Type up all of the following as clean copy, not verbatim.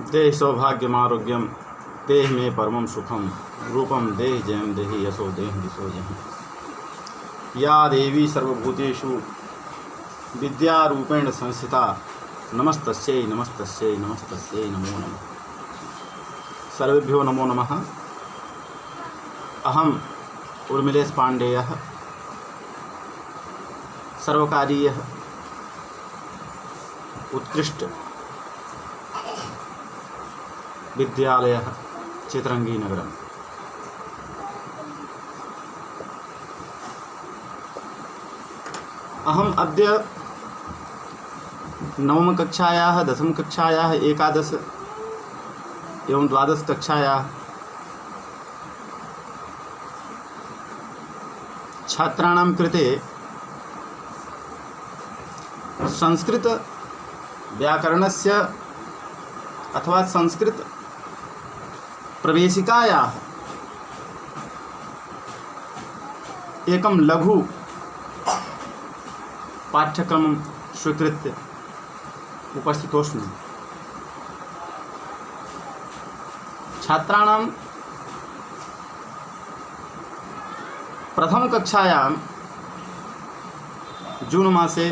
देहि सौभाग्यमारोग्यम देहि मे परमं सुखम रूपम देहि जयं देहि यशो देहि दिशो जयं। या देवी सर्वभूतेषु विद्यारूपेण संस्थिता नमस्तस्यै नमस्तस्यै नमस्तस्यै नमो नमः। सर्वेभ्यो नमो नमः। अहम उर्मिलेश पाण्डेयः सर्वकारीयः उत्कृष्ट विद्यालयः चित्रंगीनगरम्। अहम अद्य नवमकक्षायाः दशमकक्षायाः एकादश एवं द्वादशकक्षायाः छात्राणां कृते संस्कृत व्याकरणस्य अथवा संस्कृत प्रवेशिकायाः एकं लघु पाठ्यक्रमं स्वीकृत्य उपस्थितोऽस्मि। छात्राणां प्रथमकक्षायां जून मासे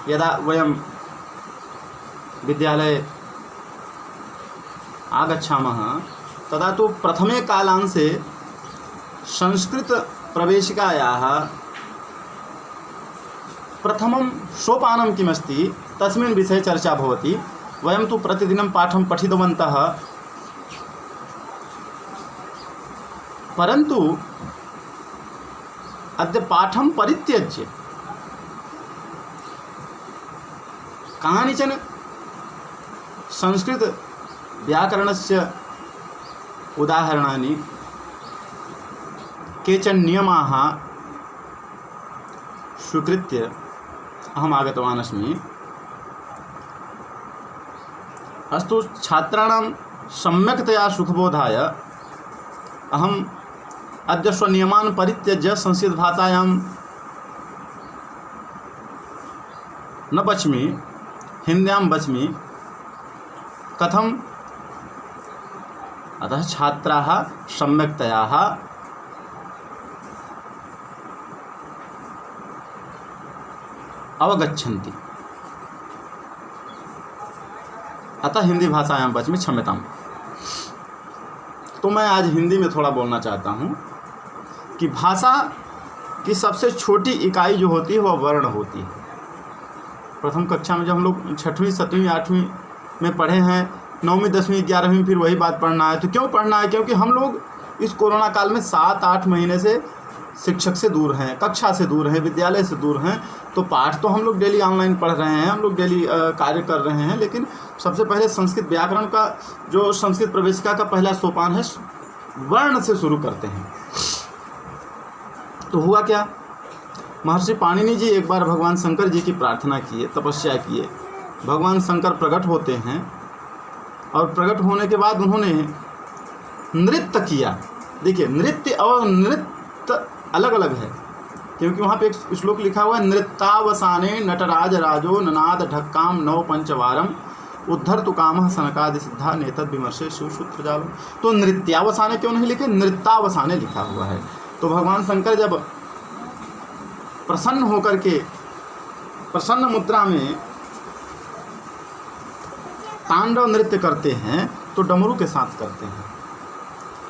यदा वयं विद्यालये आगच्छामः तदा तो प्रथमे कालांशे संस्कृत प्रवेशिकायाः प्रथमं सोपानं किमस्ति तस्मिन् विषये चर्चा भवति। वयं तु प्रतिदिनं पाठं पठितवन्तः, परन्तु अद्य पाठं परित्यज्य कानिचन संस्कृत व्याकरणस्य उदाहरणानि केचन नियमाः स्वीकृत्य अहम् आगतवान् अस्मि। अस्तु, छात्राणां सम्यक्तया सुखबोधाय अहम् अद्य स्वनियमान् परित्यज्य संस्कृतभाषायां न वच्मि, हिन्द्यां वच्मि। कथम्? अतः छात्राः सम्यक्तया अवगच्छन्ति, अतः हिंदी भाषायां वच्मि, क्षम्यताम्। तो मैं आज हिंदी में थोड़ा बोलना चाहता हूँ कि भाषा की सबसे छोटी इकाई जो होती है वह वर्ण होती है। प्रथम कक्षा में जब हम लोग 6वीं 7वीं 8वीं में पढ़े हैं, 9वीं 10वीं 11वीं फिर वही बात पढ़ना है। तो क्यों पढ़ना है? क्योंकि हम लोग इस कोरोना काल में 7-8 महीने से शिक्षक से दूर हैं, कक्षा से दूर हैं, विद्यालय से दूर हैं। तो पाठ तो हम लोग डेली ऑनलाइन पढ़ रहे हैं, हम लोग डेली कार्य कर रहे हैं, लेकिन सबसे पहले संस्कृत व्याकरण का जो संस्कृत प्रवेशिका का पहला सोपान है वर्ण से शुरू करते हैं। तो हुआ क्या, महर्षि पाणिनि जी एक बार भगवान शंकर जी की प्रार्थना किए, तपस्या किए। भगवान शंकर प्रकट होते हैं और प्रकट होने के बाद उन्होंने नृत्य किया। देखिए, नृत्य और नृत्य अलग अलग है, क्योंकि वहाँ पे एक श्लोक लिखा हुआ है, नृत्यावसाने नटराज राजो ननाद ढक्काम नव पंचवारम उद्धर तु कामः सनकादि सिद्धा नेतद विमर्शे शिवसूत्र जालो। तो नृत्यावसाने क्यों नहीं लिखे, नृत्यावसाने लिखा हुआ है। तो भगवान शंकर जब प्रसन्न होकर के प्रसन्न मुद्रा में तांडव नृत्य करते हैं तो डमरू के साथ करते हैं,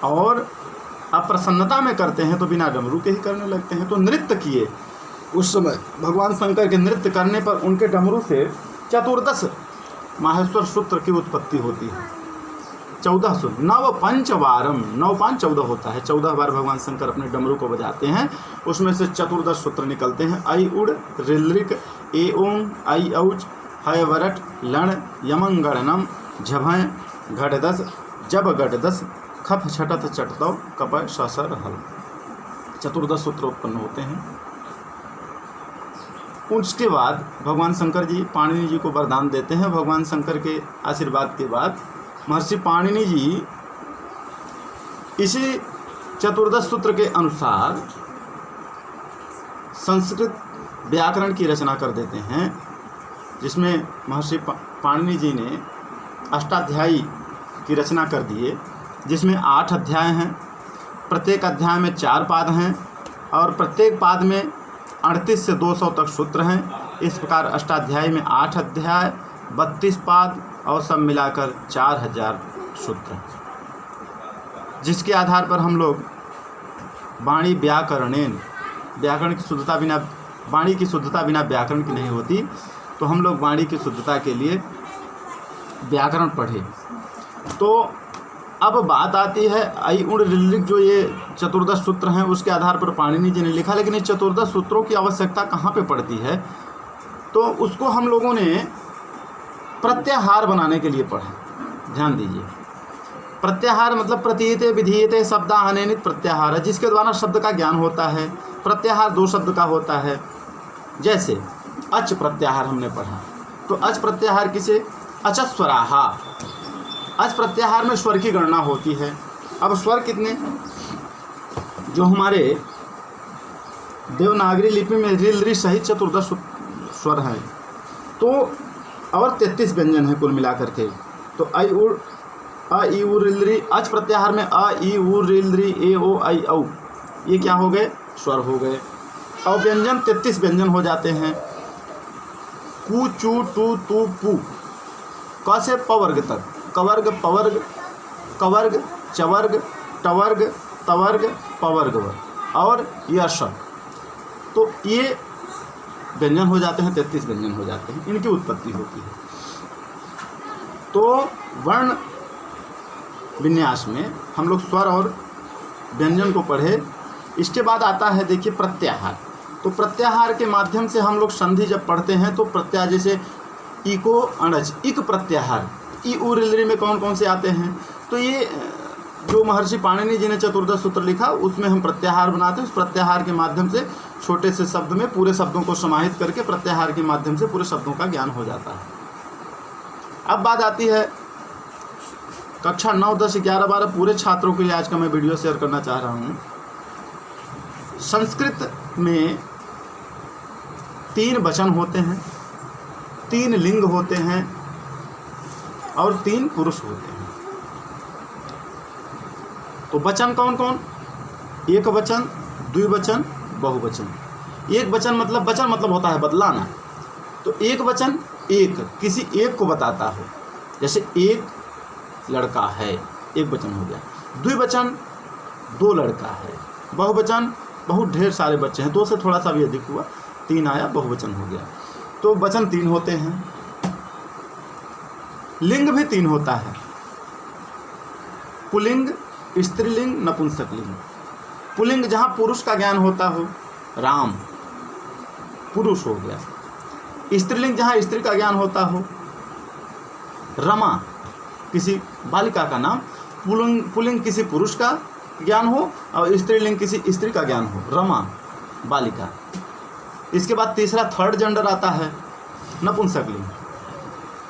और अप्रसन्नता में करते हैं तो बिना डमरू के ही करने लगते हैं। तो नृत्य किए उस समय भगवान शंकर के नृत्य करने पर उनके डमरू से 14 माहेश्वर सूत्र की उत्पत्ति होती है। 14 सूत्र, नव पंचवारम, 9 5 14 होता है। 14 बार भगवान शंकर अपने डमरू को बजाते हैं, उसमें से 14 सूत्र निकलते हैं। ऐ उड़ ऋलृक ए ओम ऐ औच हय वरट लण यमंगणनम झभय घटदस जब घटदस खप छटत चटतव कपय ससर हल। 14 सूत्र उत्पन्न होते हैं। उसके बाद भगवान शंकर जी पाणिनि जी को वरदान देते हैं। भगवान शंकर के आशीर्वाद के बाद महर्षि पाणिनि जी इसी 14 सूत्र के अनुसार संस्कृत व्याकरण की रचना कर देते हैं, जिसमें महर्षि पाणिनि जी ने अष्टाध्यायी की रचना कर दिए, जिसमें 8 अध्याय हैं। प्रत्येक अध्याय में 4 पाद हैं और प्रत्येक पाद में 38 से 200 तक सूत्र हैं। इस प्रकार अष्टाध्यायी में 8 अध्याय, 32 पाद और सब मिलाकर 4000 सूत्र, जिसके आधार पर हम लोग वाणी व्याकरणेन, व्याकरण की शुद्धता बिना, वाणी की शुद्धता बिना व्याकरण की नहीं होती, तो हम लोग वाणी की शुद्धता के लिए व्याकरण पढ़े। तो अब बात आती है ऐ उण ऋ ऋ जो ये 14 सूत्र हैं उसके आधार पर पाणिनि जी ने लिखा, लेकिन ये 14 सूत्रों की आवश्यकता कहाँ पे पड़ती है, तो उसको हम लोगों ने प्रत्याहार बनाने के लिए पढ़ा। ध्यान दीजिए, प्रत्याहार मतलब प्रतीयते विधीयते शब्दाहनेनित प्रत्याहार है, जिसके द्वारा शब्द का ज्ञान होता है। प्रत्याहार 2 शब्द का होता है। जैसे अच प्रत्याहार हमने पढ़ा, तो अच प्रत्याहार किसे, अचस्वराहा। अच प्रत्याहार में स्वर की गणना होती है। अब स्वर कितने, जो हमारे देवनागरी लिपि में ऋ ऋ सहित 14 स्वर हैं, तो और 33 व्यंजन हैं कुल मिलाकर के। तो अ ई उ ऋ ऋ, अच प्रत्याहार में अ ई उ ऋ ऋ ए ओ ऐ औ, ये क्या हो गए, स्वर हो गए। और व्यंजन 33 व्यंजन हो जाते हैं। कु चू टू तू पू, क से पवर्ग तक, कवर्ग पवर्ग कवर्ग चवर्ग टवर्ग तवर्ग पवर्ग और यश, तो ये व्यंजन हो जाते हैं, 33 व्यंजन हो जाते हैं, इनकी उत्पत्ति होती है। तो वर्ण विन्यास में हम लोग स्वर और व्यंजन को पढ़े। इसके बाद आता है देखिए प्रत्याहार। तो प्रत्याहार के माध्यम से हम लोग संधि जब पढ़ते हैं तो प्रत्याहार, जैसे इको अणज, इक प्रत्याहार, ई उ ऋ ऋ में कौन कौन से आते हैं, तो ये जो महर्षि पाणिनि जी ने 14 सूत्र लिखा उसमें हम प्रत्याहार बनाते हैं। उस प्रत्याहार के माध्यम से छोटे से शब्द में पूरे शब्दों को समाहित करके प्रत्याहार के माध्यम से पूरे शब्दों का ज्ञान हो जाता है। अब बात आती है कक्षा 9, 10, 11, 12 पूरे छात्रों के लिए आज का मैं वीडियो शेयर करना चाह रहा हूँ। संस्कृत में 3 वचन होते हैं, 3 लिंग होते हैं और 3 पुरुष होते हैं। तो वचन कौन कौन, एक वचन, द्विवचन, बहुवचन। एक वचन मतलब, वचन मतलब होता है बदलाना। तो एक वचन एक, किसी एक को बताता हो, जैसे एक लड़का है, एक वचन हो गया। द्विवचन 2 लड़का है। बहुवचन बहुत ढेर सारे बच्चे हैं, 2 से थोड़ा सा भी अधिक हुआ, 3 आया, बहुवचन हो गया। तो वचन 3 होते हैं। लिंग भी 3 होता है, पुल्लिंग, स्त्रीलिंग, नपुंसकलिंग। पुल्लिंग जहाँ पुरुष का ज्ञान होता हो, राम पुरुष हो गया। स्त्रीलिंग जहाँ स्त्री का ज्ञान होता हो, रमा किसी बालिका का नाम। पुल्लिंग किसी पुरुष का ज्ञान हो और स्त्रीलिंग किसी स्त्री का ज्ञान हो, रमा बालिका। इसके बाद तीसरा थर्ड जेंडर आता है नपुंसकलिंग।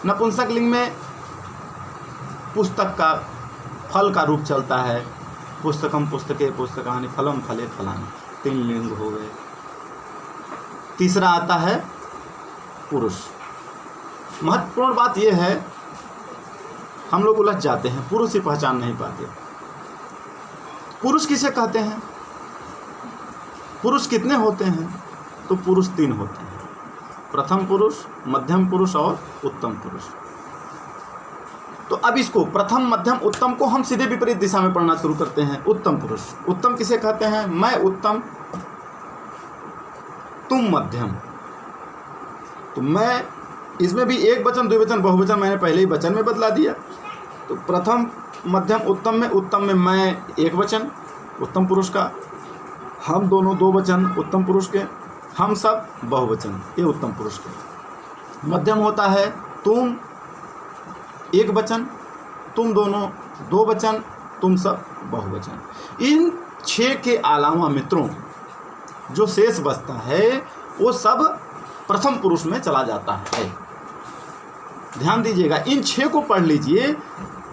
नपुंसकलिंग में पुस्तक का फल का रूप चलता है, पुस्तकम पुस्तके पुस्तकानि फलम फले फलानि, 3 लिंग हो गए। तीसरा आता है पुरुष। महत्वपूर्ण बात यह है, हम लोग उलझ जाते हैं, पुरुष ही पहचान नहीं पाते। पुरुष किसे कहते हैं, पुरुष कितने होते हैं, तो पुरुष 3 होते हैं, प्रथम पुरुष, मध्यम पुरुष और उत्तम पुरुष। तो अब इसको प्रथम, मध्यम, उत्तम को हम सीधे विपरीत दिशा में पढ़ना शुरू करते हैं। उत्तम पुरुष, उत्तम किसे कहते हैं, मैं उत्तम, तुम मध्यम। तो मैं, इसमें भी एक वचन, द्विवचन, बहुवचन मैंने पहले ही वचन में बदला दिया। तो प्रथम, मध्यम, उत्तम में मैं एक वचन उत्तम पुरुष का, हम दोनों 2 वचन उत्तम पुरुष के, हम सब बहुवचन ये उत्तम पुरुष के। मध्यम होता है तुम, एक वचन, तुम दोनों 2 वचन, तुम सब बहुवचन। इन 6 के अलावा मित्रों जो शेष बचता है वो सब प्रथम पुरुष में चला जाता है। ध्यान दीजिएगा, इन 6 को पढ़ लीजिए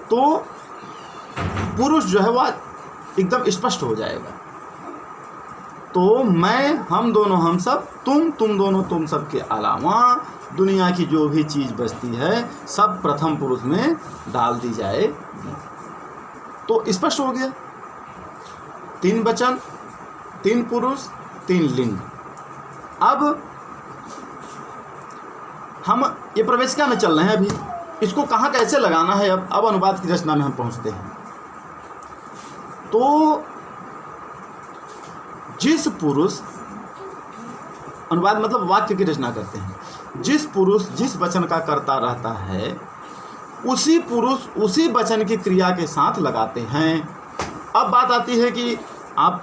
तो पुरुष जो है वह एकदम स्पष्ट हो जाएगा। तो मैं, हम दोनों, हम सब, तुम दोनों, तुम सब के अलावा दुनिया की जो भी चीज़ बचती है सब प्रथम पुरुष में डाल दी जाएगी। तो स्पष्ट हो गया, 3 वचन, 3 पुरुष, 3 लिंग। अब हम ये प्रवेशिका में चल रहे हैं, अभी इसको कहाँ कैसे लगाना है, अब अनुवाद की रचना में हम पहुँचते हैं। तो जिस पुरुष, अनुवाद मतलब वाक्य की रचना करते हैं, जिस पुरुष जिस वचन का करता रहता है उसी पुरुष उसी वचन की क्रिया के साथ लगाते हैं। अब बात आती है कि आप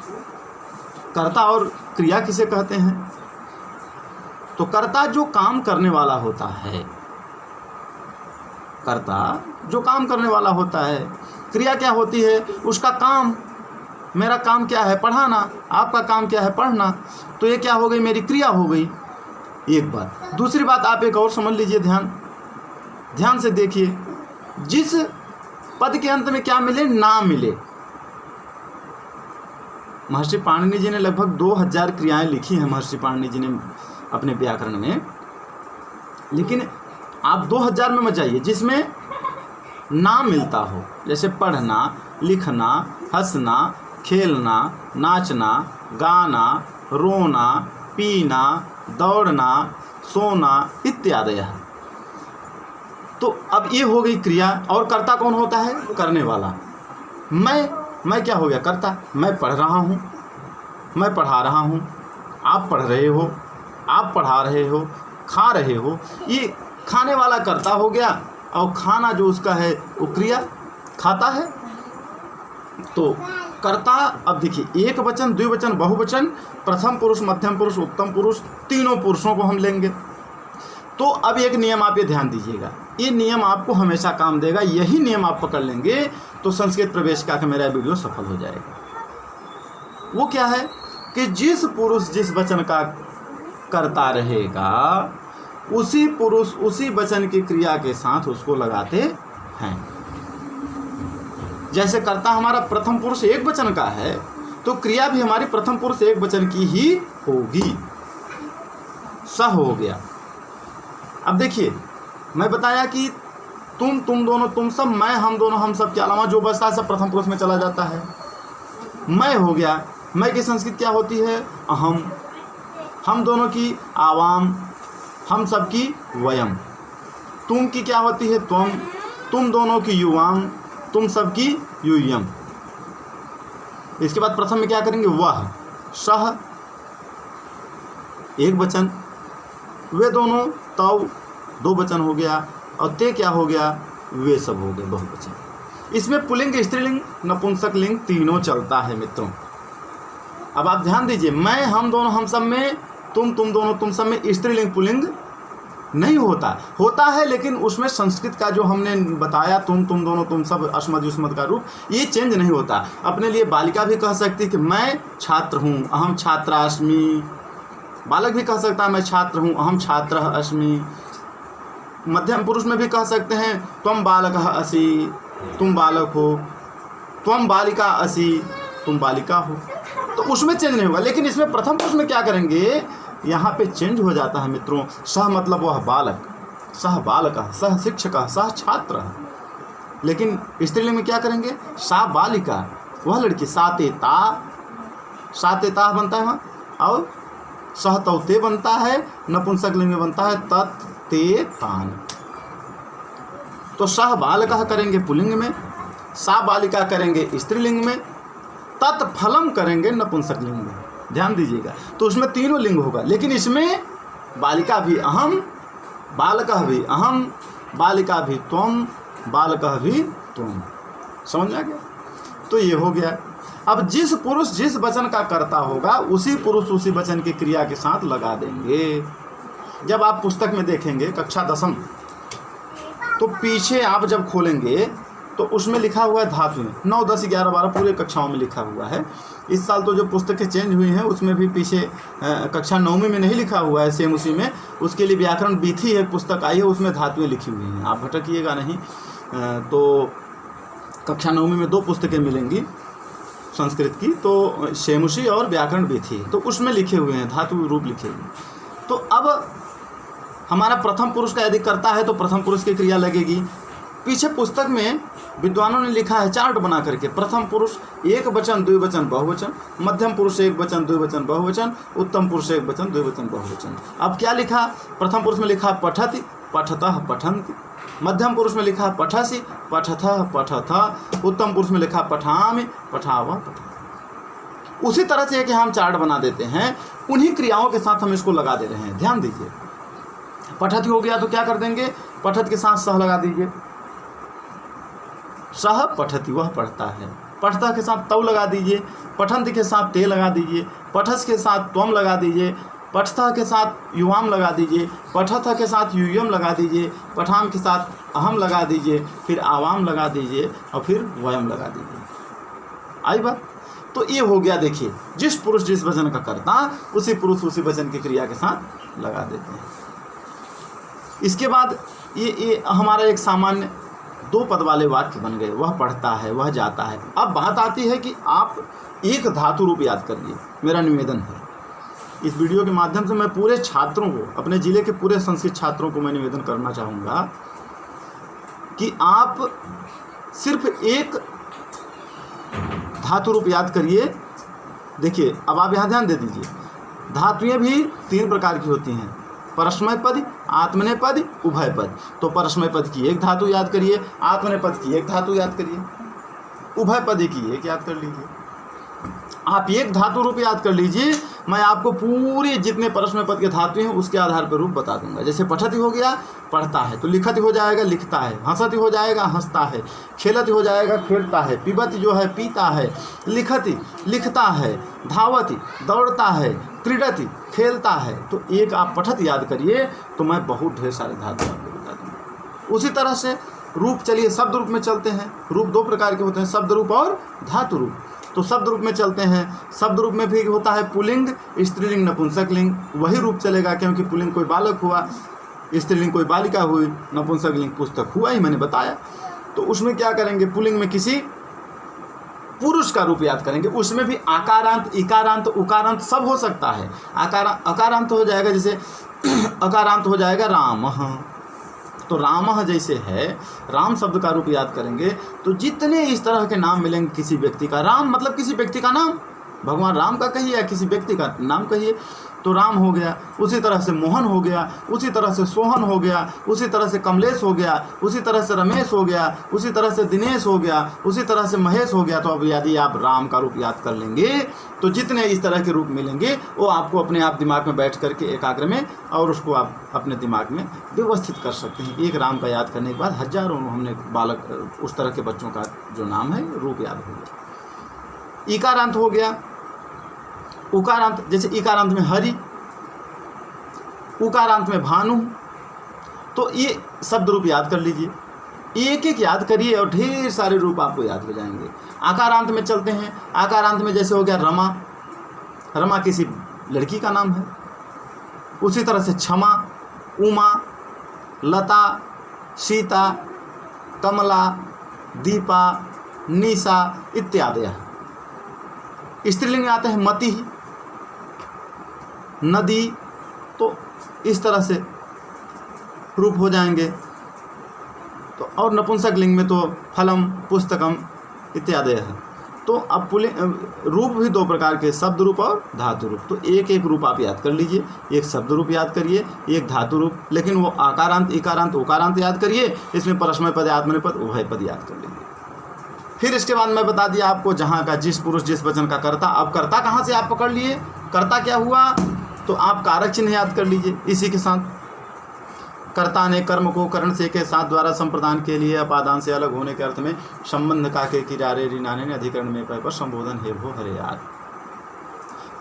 कर्ता और क्रिया किसे कहते हैं। तो कर्ता जो काम करने वाला होता है, कर्ता जो काम करने वाला होता है, क्रिया क्या होती है, उसका काम। मेरा काम क्या है, पढ़ाना, आपका काम क्या है, पढ़ना। तो ये क्या हो गई, मेरी क्रिया हो गई, एक बात। दूसरी बात आप एक और समझ लीजिए, ध्यान से देखिए, जिस पद के अंत में क्या मिले, ना मिले। महर्षि पाणिनि जी ने लगभग 2000 क्रियाएं लिखी हैं, महर्षि पाणिनि जी ने अपने व्याकरण में, लेकिन आप 2000 में मत जाइए जिसमें ना मिलता हो, जैसे पढ़ना, लिखना, हंसना, खेलना, नाचना, गाना, रोना, पीना, दौड़ना, सोना इत्यादि। तो अब ये हो गई क्रिया। और कर्ता कौन होता है, करने वाला। मैं क्या हो गया, कर्ता। मैं पढ़ रहा हूँ, मैं पढ़ा रहा हूँ, आप पढ़ रहे हो, आप पढ़ा रहे हो, खा रहे हो, ये खाने वाला कर्ता हो गया। और खाना जो उसका है वो क्रिया, खाता है। तो कर्ता, अब देखिए, एक वचन, द्विवचन, बहुवचन, प्रथम पुरुष, मध्यम पुरुष, उत्तम पुरुष, तीनों पुरुषों को हम लेंगे। तो अब एक नियम आप ये ध्यान दीजिएगा, ये नियम आपको हमेशा काम देगा। यही नियम आप पकड़ लेंगे तो संस्कृत प्रवेशिका का मेरा वीडियो सफल हो जाएगा। वो क्या है कि जिस पुरुष जिस वचन का करता रहेगा उसी पुरुष उसी वचन की क्रिया के साथ उसको लगाते हैं। जैसे कर्ता हमारा प्रथम पुरुष एक वचन का है तो क्रिया भी हमारी प्रथम पुरुष एक वचन की ही होगी। सह हो गया। अब देखिए, मैं बताया कि तुम दोनों, तुम सब, मैं, हम दोनों, हम सब के अलावा जो बचता है सब प्रथम पुरुष में चला जाता है। मैं हो गया, मैं की संस्कृत क्या होती है, अहम। हम दोनों की आवाम, हम सब की वयम। तुम की क्या होती है, तुम दोनों की युवाम, तुम सब की यूयम। इसके बाद प्रथम में क्या करेंगे, वह, सह एक वचन, वे दोनों, तव दो वचन हो गया, और ते क्या हो गया, वे सब हो गए बहुवचन। इसमें पुल्लिंग, स्त्रीलिंग, नपुंसक लिंग तीनों चलता है मित्रों। अब आप ध्यान दीजिए, मैं, हम दोनों, हम सब में, तुम दोनों, तुम सब में स्त्रीलिंग पुल्लिंग नहीं होता है, लेकिन उसमें संस्कृत का जो हमने बताया, तुम दोनों, तुम सब, अस्मद युष्मद का रूप, ये चेंज नहीं होता। अपने लिए बालिका भी कह सकती कि मैं छात्र हूँ, अहम छात्रास्मि। बालक भी कह सकता है मैं छात्र हूँ, अहम छात्र अस्मि। मध्यम पुरुष में भी कह सकते हैं त्वम बालकः असि, तुम बालक हो, त्वम बालिका असि, तुम बालिका हो। तो उसमें चेंज नहीं होगा। लेकिन इसमें प्रथम पुरुष में क्या करेंगे, यहाँ पे चेंज हो जाता है मित्रों। सह मतलब वह बालक, सह बालकः, सह शिक्षकः, सह छात्रः। लेकिन स्त्रीलिंग में क्या करेंगे, सा बालिका, वह लड़की, साते ता बनता है वहाँ, और सह तौते बनता है, नपुंसक लिंग में बनता है तत् ते तान। तो सह बालकः करेंगे पुल्लिंग में, सा बालिका करेंगे स्त्रीलिंग में, तत्फलम करेंगे नपुंसक लिंग में। ध्यान दीजिएगा, तो उसमें तीनों लिंग होगा। लेकिन इसमें बालिका भी अहम, बालकः भी अहम, बालिका भी त्वम, बालकः भी त्वम। समझ आ गया। तो ये हो गया। अब जिस पुरुष जिस वचन का कर्ता होगा उसी पुरुष उसी वचन की क्रिया के साथ लगा देंगे। जब आप पुस्तक में देखेंगे कक्षा 10वीं, तो पीछे आप जब खोलेंगे तो उसमें लिखा हुआ है धातु में, 9, 10, 11, 12 पूरे कक्षाओं में लिखा हुआ है। इस साल तो जो पुस्तकें चेंज हुई हैं उसमें भी पीछे कक्षा 9वीं में नहीं लिखा हुआ है, सेम उसी में। उसके लिए व्याकरण बीथी एक पुस्तक आई है, उसमें धातुएँ लिखी हुई हैं, आप भटकिएगा नहीं। तो कक्षा 9वीं में 2 पुस्तकें मिलेंगी, संस्कृत की, तो शेमुषी और व्याकरण भी थी, तो उसमें लिखे हुए हैं, धातु रूप लिखे हुए हैं। तो अब हमारा प्रथम पुरुष का यदि करता है तो प्रथम पुरुष की क्रिया लगेगी। पीछे पुस्तक में विद्वानों ने लिखा है चार्ट बना करके, प्रथम पुरुष एक वचन द्विवचन बहुवचन, मध्यम पुरुष एक वचन द्विवचन बहुवचन, उत्तम पुरुष एक वचन द्विवचन बहुवचन। अब क्या लिखा, प्रथम पुरुष में लिखा पठति पठतः पठन्ति, मध्यम पुरुष में लिखा पठसि पठथः पठथ, उत्तम पुरुष में लिखा पठामि पठावः पठः। उसी तरह से कि हम चार्ट बना देते हैं, उन्हीं क्रियाओं के साथ हम इसको लगा दे रहे हैं। ध्यान दीजिए, पठति हो गया तो क्या कर देंगे, पठत के साथ सह लगा दीजिए, सह पठति वह पढ़ता है, पठता के साथ तव लगा दीजिए, पठंत के साथ ते लगा दीजिए, पठस के साथ त्वम लगा दीजिए, पठता के साथ युवाम लगा दीजिए, पठथ के साथ यूयम लगा दीजिए, पठाम के साथ अहम लगा दीजिए, फिर आवाम लगा दीजिए और फिर वयम लगा दीजिए। आई बात। तो ये हो गया, देखिए जिस पुरुष जिस वचन का करता उसी पुरुष उसी वचन की क्रिया के साथ लगा देते हैं। इसके बाद ये हमारा एक सामान्य 2 पद वाले वाक्य बन गए, वह पढ़ता है वह जाता है। अब बात आती है कि आप एक धातु रूप याद करिए। मेरा निवेदन है, इस वीडियो के माध्यम से मैं पूरे छात्रों को, अपने ज़िले के पूरे संस्कृत छात्रों को मैं निवेदन करना चाहूँगा कि आप सिर्फ एक धातु रूप याद करिए। देखिए अब आप यहाँ ध्यान दे दीजिए, धातुएं भी 3 प्रकार की होती हैं, परस्मय पद, आत्मनेय पद, उभय पद। तो परस्मय पद की एक धातु याद करिए, आत्मनेय पद की एक धातु याद करिए, उभय पद की एक याद कर लीजिए। आप एक धातु रूप याद कर लीजिए, मैं आपको पूरे जितने परस्मय पद के धातु हैं उसके आधार पर रूप बता दूंगा। जैसे पठति हो गया पढ़ता है, तो लिखति हो जाएगा लिखता है, हंसति हो जाएगा हंसता है, खेलति हो जाएगा खेलता है, पिबति जो है पीता है, लिखति लिखता है, धावति दौड़ता है, क्रीडति खेलता है। तो एक आप पठत याद करिए तो मैं बहुत ढेर सारे धातु आपको बता दूँगा। उसी तरह से रूप, चलिए शब्द रूप में चलते हैं। रूप 2 प्रकार के होते हैं, शब्द रूप और धातु रूप। तो शब्द रूप में चलते हैं। शब्द रूप में भी होता है पुल्लिंग, स्त्रीलिंग, नपुंसकलिंग। वही रूप चलेगा, क्योंकि पुल्लिंग कोई बालक हुआ, स्त्रीलिंग कोई बालिका हुई, नपुंसकलिंग पुस्तक हुआ ही, मैंने बताया। तो उसमें क्या करेंगे, पुल्लिंग में किसी पुरुष का रूप याद करेंगे। उसमें भी आकारांत, इकारांत, उकारांत सब हो सकता है। अकारांत हो जाएगा, जैसे अकारांत हो जाएगा राम, तो रामः जैसे है, राम शब्द का रूप याद करेंगे तो जितने इस तरह के नाम मिलेंगे किसी व्यक्ति का, राम मतलब किसी व्यक्ति का नाम, भगवान राम का कहिए या किसी व्यक्ति का नाम कहिए, तो राम हो गया। उसी तरह से मोहन हो गया, उसी तरह से सोहन हो गया, उसी तरह से कमलेश हो गया, उसी तरह से रमेश हो गया, उसी तरह से दिनेश हो गया, उसी तरह से महेश हो गया। तो अब यदि आप राम का रूप याद कर लेंगे तो जितने इस तरह के रूप मिलेंगे वो आपको अपने आप दिमाग में बैठ करके एकाग्र में, और उसको आप अपने दिमाग में व्यवस्थित कर सकते हैं। एक राम का याद करने के बाद हजारों हमने बालक उस तरह के बच्चों का जो नाम है रूप याद हो गया। इकारांत हो गया, उकारांत, जैसे इकारांत में हरि, उकारांत में भानु। तो ये शब्द रूप याद कर लीजिए, एक एक याद करिए और ढेर सारे रूप आपको याद हो जाएंगे। आकारांत में चलते हैं। आकारांत में जैसे हो गया रमा, रमा किसी लड़की का नाम है। उसी तरह से क्षमा, उमा, लता, सीता, कमला, दीपा, निशा इत्यादि। स्त्रीलिंग में आते हैं मति, नदी। तो इस तरह से रूप हो जाएंगे। तो और नपुंसक लिंग में तो फलम, पुस्तकम इत्यादि है। तो अब रूप भी 2 प्रकार के, शब्द रूप और धातु रूप। तो एक एक रूप आप याद कर लीजिए। एक शब्द रूप याद करिए, एक धातु रूप, लेकिन वो आकारांत, इकारांत, उकारांत याद करिए। इसमें परस्मय पद, आत्मनेय पद, उभय पद याद कर लीजिए। फिर इसके बाद मैं बता दिया आपको जहाँ का जिस पुरुष जिस वचन का कर्ता। अब कर्ता कहाँ से आप पकड़ लिए, कर्ता क्या हुआ, तो आप कारक चिन्ह याद कर लीजिए। इसी के साथ कर्ता ने कर्म को करण से के साथ द्वारा संप्रदान के लिए अपादान से अलग होने के अर्थ में संबंध का के किरारे रिनाने ने अधिकरण में पर संबोधन हे भो हरे याद।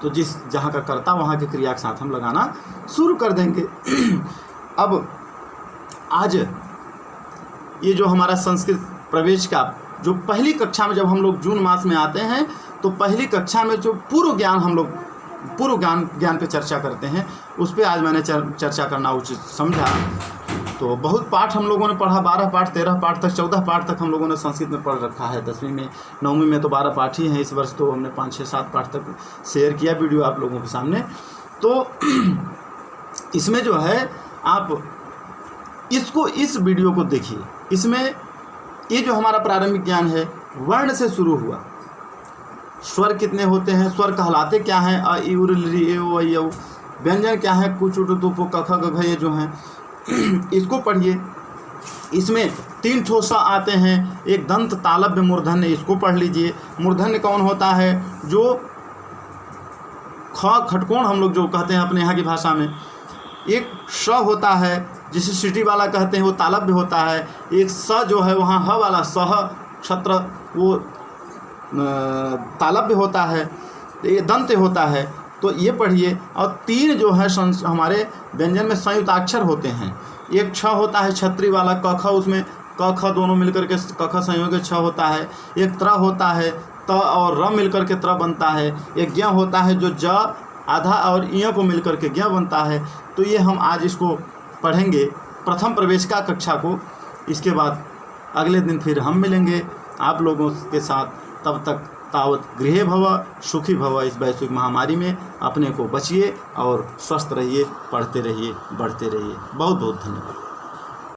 तो जिस जहाँ का कर्ता वहाँ के क्रिया के साथ हम लगाना शुरू कर देंगे। अब आज ये जो हमारा संस्कृत प्रवेश का जो पहली कक्षा में, जब हम लोग जून मास में आते हैं तो पहली कक्षा में जो पूर्व ज्ञान हम लोग पूर्व ज्ञान पे चर्चा करते हैं, उस पर आज मैंने चर्चा करना उचित समझा। तो बहुत पाठ हम लोगों ने पढ़ा, 12 पाठ 13 पाठ तक 14 पाठ तक हम लोगों ने संस्कृत में पढ़ रखा है। 10वीं में 9वीं में तो 12 पाठ ही हैं। इस वर्ष तो हमने 5 6 7 पाठ तक शेयर किया वीडियो आप लोगों के सामने। तो इसमें जो है आप इस वीडियो को देखिए। इसमें ये जो हमारा प्रारंभिक ज्ञान है वर्ण से शुरू हुआ। स्वर कितने होते हैं, स्वर कहलाते क्या हैं, अ इ उर ऋ ए ओ ऐ औ। व्यंजन क्या है, कुछ उट तुप क ख ग घ, ये जो हैं इसको पढ़िए। इसमें 3 ठो स आते हैं, एक दंत तालव्य मूर्धन्य, इसको पढ़ लीजिए। मूर्धन्य कौन होता है, जो खटकोण हम लोग जो कहते हैं अपने यहाँ की भाषा में। एक श होता है जिसे सिटी वाला कहते हैं, वो तालव्य होता है। एक स जो है वहाँ ह वाला सह क्षत्र, वो तालव्य होता है। ये दंत होता है, तो ये पढ़िए। और 3 जो है हमारे व्यंजन में संयुक्ताक्षर होते हैं। एक छ होता है छत्री वाला, क ख, उसमें क ख दोनों मिलकर के क ख संयोग छ होता है। एक त्र होता है, त और र मिलकर के त्र बनता है। एक ज्ञ होता है, जो ज आधा और इय को मिलकर के ज्ञ बनता है। तो ये हम आज इसको पढ़ेंगे, प्रथम प्रवेशिका कक्षा को। इसके बाद अगले दिन फिर हम मिलेंगे आप लोगों के साथ। तब तक तावत गृहे भव, सुखी भव। इस वैश्विक महामारी में अपने को बचिए और स्वस्थ रहिए, पढ़ते रहिए, बढ़ते रहिए। बहुत बहुत धन्यवाद।